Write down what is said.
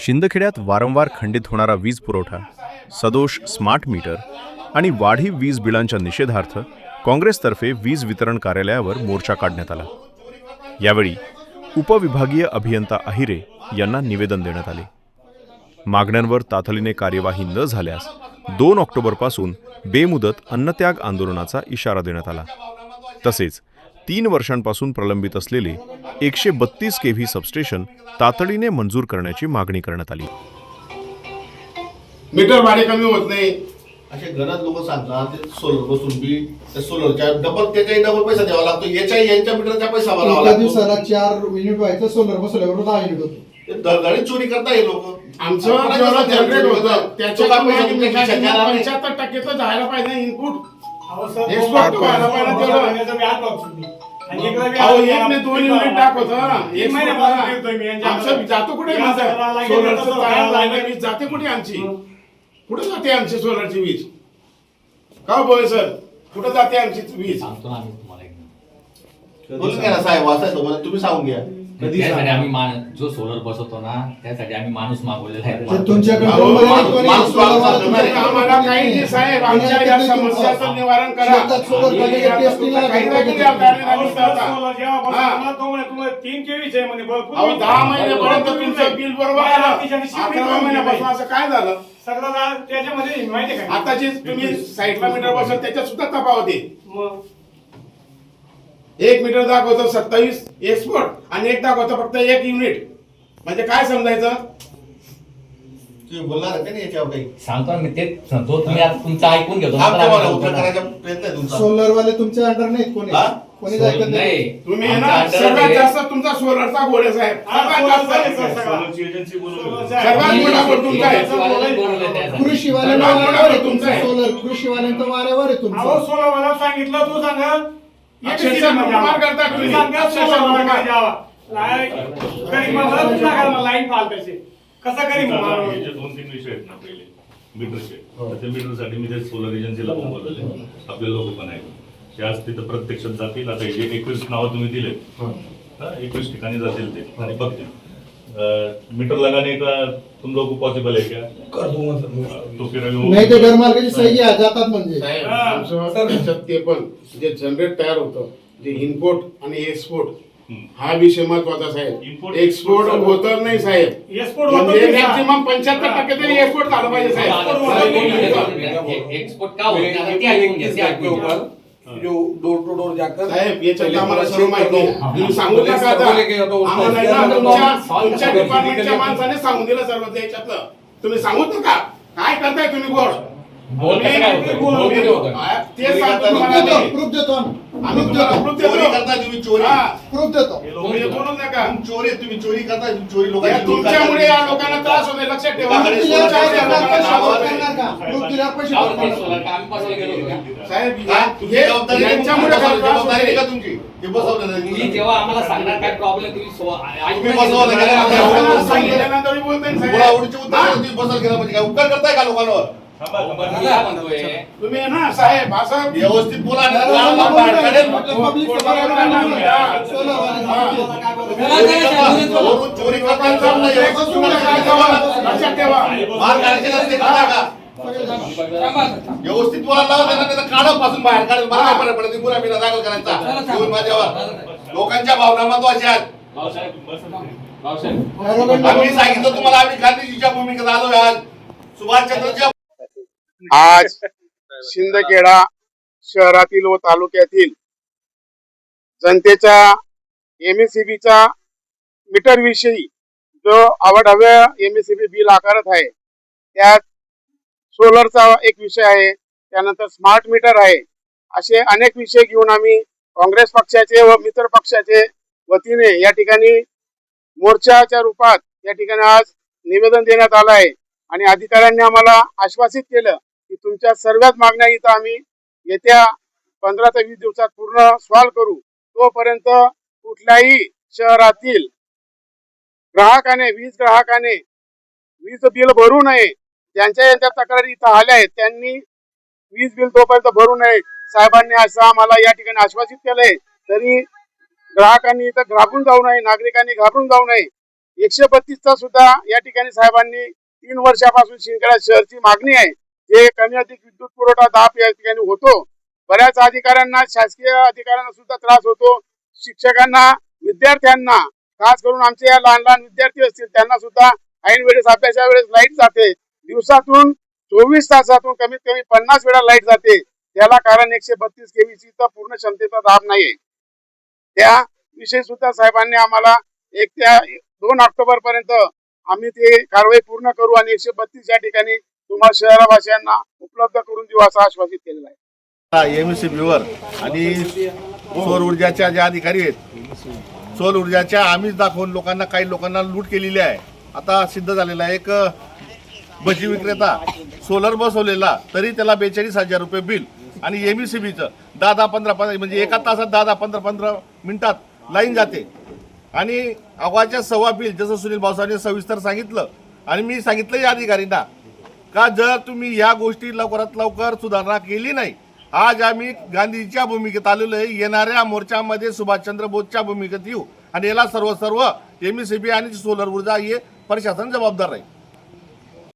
शिंदखेड्यात वारंवार खंडित होणारा वीज पुरवठा, सदोष स्मार्ट मीटर आणि वाढीव वीज बिलांच्या निषेधार्थ काँग्रेसतर्फे वीज वितरण कार्यालयावर मोर्चा काढण्यात आला। यावेळी उपविभागीय अभियंता अहिरे यांना निवेदन देण्यात आले। मागण्यांवर तातडीने कार्यवाही न झाल्यास 2 ऑक्टोबरपासून बेमुदत अन्नत्याग आंदोलनाचा इशारा देण्यात आला। तसेच 3 वर्षांपासून प्रलंबित असलेले 132 केव्ही सबस्टेशन तातडीने मंजूर करण्याची मागणी करण्यात आली। मीटर भाडे कमी होत नाही असे घरात लोक सांगतात ते सोलर बसून बी त्या सोलरच्या डबल पैसा द्यावा लागतो, यांच्या मीटरचा पैसा भरावा लागतो। दिवसाला 4 युनिट व्हायचं, सोलर बसवल्यावर 10 युनिट होतो। दरदारी चोरी करता हे लोक। आमचं जेवढं जनरेट होतं त्याच्या 75% तर जायला पाहिजे इनपुट, एक्सपोर्ट व्हायला पाहिजे तेवढं। अहो एक नाही 2 युनिट टाकत आमचं जातो कुठे सोलरचं तयार झालं वीज जाते कुठे आमची, कुठे जाते आमची सोलरची वीज? का बोल सर, कुठे जाते आमची वीज? बोलून घ्या ना साहेब, वाचायचं मला तुम्ही सांगून घ्या। त्यासाठी आम्ही जो सोलर बसवतो ना त्यासाठी आम्ही माणूस मागवलेला आहे। तुमच्याकडे आम्हाला काही नाही साहेब, आमच्या या समस्याचं निवारण करा। तुम्हाला 3 केवीच आहे म्हणजे भरपूर। 10 महिन्यापर्यंत तुमचं बिल बरोबर आलं, 11 महिन्यापासून असं काय झालं? सगळं त्याच्यामध्ये माहिती काय, आताची तुम्ही साईडला मीटर बसवत त्याच्यात सुद्धा तफावत आहे। 1 मीटर दाखवतो 27 एक्सपोर्ट आणि 1 दाखवतो फक्त 1 युनिट, म्हणजे काय समजायचं? तुम्ही बोलणार का नाही याच्यावर काही? सांगतो ना मी तेच सांगतो, तुम्ही आता तुमचं ऐकून घेतो हा, तुम्हाला उत्तर करायचा प्रयत्न आहे तुमचा। सोलर वाले तुमच्या अंडर नाहीत, कोणी हा? कोणी ऐकत नाही। तुम्ही आहे ना सर्वात जास्त तुमचा सोलरचा घोडे साहेब, सर्वात मोठा घोड तुमचा आहे। कृषीवाल्यांना वाऱ्यावर आहे तुमचं सोलर, कृषीवाल्यांचं वाऱ्यावर आहे तुमचं। अहो सोलरवाला सांगितलं तू सांगा अक्षरशः कुमार करता तुम्ही। लाईन फालतायचे कसं करी 2-3 विषय आहेत ना पहिले मीटरचे। त्या मीटरसाठी मी ते सोलर एजन्सीला बोलवलेले, आपले लोक पण आहेत ते आज तिथं प्रत्यक्षात जातील। आता जे 21 नावं तुम्ही दिले 21 ठिकाणी जातील ते आणि बघतील मीटर लगाने का तुम लोग को पॉसिबल है क्या? कर दूंगा सर, तो फिर नाही ते घरमालकाची सही आहे जातात म्हणजे त्याच्यात ते पण जे जनरेट तयार होतं, जे इनपुट आणि एक्सपोर्ट हा विषय महत्वाचा साहेब। एक्सपोर्ट होत नाही साहेब, म्हणजे मॅक्सिमम 75% तरी एक्सपोर्ट झालं पाहिजे साहेब। एक्सपोर्ट का होत नाही ते ऐकून घ्या। जो डोर टू डोर जाकर साहेब याच्यात आम्हाला सर्व माहिती आहे, तुम्ही सांगू नका आता आम्हाला ना तुमच्या डिपार्टमेंटच्या माणसाने सांगून दिलं सर्व याच्यातलं, तुम्ही सांगूच नका। काय करताय तुम्ही गोड ते सांगतो तुम्हाला, प्रूफ देतो आम्ही तुम्हाला प्रूफ चोरी देतो, करता तुम्ही, चोरी प्रूफ देतो। तुम्ही बोलू नका। चोरी तुम्ही चोरी करता, चोरी या लोकांची तुमच्यामुळे या लोकांना त्रास होतो, लक्षात ठेवा। प्रूफ दिल्यावर पैसे आम्ही गेलो होतो का? साहेब यांच्यामुळे जबाबदारी आहे का तुमची? ते बसवलं तुम्ही जेव्हा आम्हाला सांगणार काय प्रॉब्लेम तुम्ही बसवलं का? सांगितल्यानंतर बोलताय मुला आवडीचे उत्तर तुम्ही बसवलं केलं म्हणजे काय उपकार करताय का लोकांवर? म्हणतोय तुम्ही ना साहेब असं व्यवस्थित बोला। चोरी लक्षात ठेवा। व्यवस्थित बोलायला लावा, काढा पासून बाहेर काढ, मला काय फरक पडत? पुरा बिना दाखल करायचा घेऊन माझ्यावर। लोकांच्या भावना महत्वाच्या आहेत। आम्ही सांगितलं तुम्हाला, आम्ही गांधीजीच्या भूमिकेत आलोय। आज सुभाषचंद्रच्या आज शिंदखेडा शहरातील व तालुक्यातील जनतेच्या एमएससीबीच्या मीटर विषयी जो अवाढव्य एमएससीबी बिल आकारत आहे, त्यात सोलरचा एक विषय आहे, त्यानंतर स्मार्ट मीटर आहे, असे अनेक विषय घेऊन आम्ही काँग्रेस पक्षाचे व मित्र पक्षाचे वतीने या ठिकाणी मोर्चाच्या रूपात या ठिकाणी आज निवेदन देण्यात आलं आहे। आणि अधिकाऱ्यांनी आम्हाला आश्वासित केलं की तुमच्या सर्वच मागण्या इथं आम्ही येत्या 15 ते 20 दिवसात पूर्ण सॉल्व्ह करू। तोपर्यंत कुठल्याही शहरातील वीज ग्राहकाने वीज बिल भरू नये। ज्यांच्या तक्रारी इथं आल्या आहेत त्यांनी वीज बिल तोपर्यंत भरू नये। साहेबांनी असं आम्हाला या ठिकाणी आश्वासित केलंय, तरी ग्राहकांनी इथं घाबरून जाऊ नये, नागरिकांनी घाबरून जाऊ नये। 132चा सुद्धा या ठिकाणी साहेबांनी 3 वर्षापासून शिंदखेडा शहरची मागणी आहे, जे कमी अधिक विद्युत पुरवठा दाब या ठिकाणी होतो. बऱ्याच अधिकाऱ्यांना, शासकीय अधिकाऱ्यांना सुद्धा त्रास होतो. शिक्षकांना, विद्यार्थ्यांना, खास करून आमचे या लहान लहान विद्यार्थी असतील त्यांना सुद्धा ऐन वेळेस अभ्यासा वेळेस लाईट जाते. दिवसातून 24 तासातून कमीत कमी 50 वेळा लाईट जाते. त्याला कारण 132 केवीची तर पूर्ण क्षमतेचा दाब नाहीये. त्या विषयी सुद्धा साहेबांनी आम्हाला 2 ऑक्टोबर पर्यंत आम्ही ते कारवाई पूर्ण करू आणि 132 या ठिकाणी तुम्हाला शहरवासियांना उपलब्ध करून देऊ असं आश्वासित केलेलं आहे. एमएससीबीवर आणि सौर ऊर्जाच्या ज्या अधिकारी आहेत, सौर ऊर्जाच्या आम्हीच दाखवून काही लोकांना लूट केलेली आहे. आता सिद्ध झालेला आहे. एक भजी विक्रेता सोलर बसवलेला तरी त्याला 42,000 रुपये बिल आणि एमएससीबीचं 10-15 म्हणजे एका तासात 10-15 मिनिटात लाईन जाते आणि अव्वाच्या सव्वा बिल, जसं सुनील भाऊसाहेबांनी सविस्तर सांगितलं आणि मी सांगितलं या अधिकाऱ्यांना का जर तुम्ही या गोष्टी लवकरात लवकर सुधारणा केली नाही, आज आम्ही गांधीजीच्या भूमिकेत आलेलो आहे. येणाऱ्या मोर्चामध्ये सुभाषचंद्र बोसच्या भूमिकेत येऊ आणि याला सर्व एमएससीबी आणि सोलर ऊर्जा हे प्रशासन जबाबदार आहे.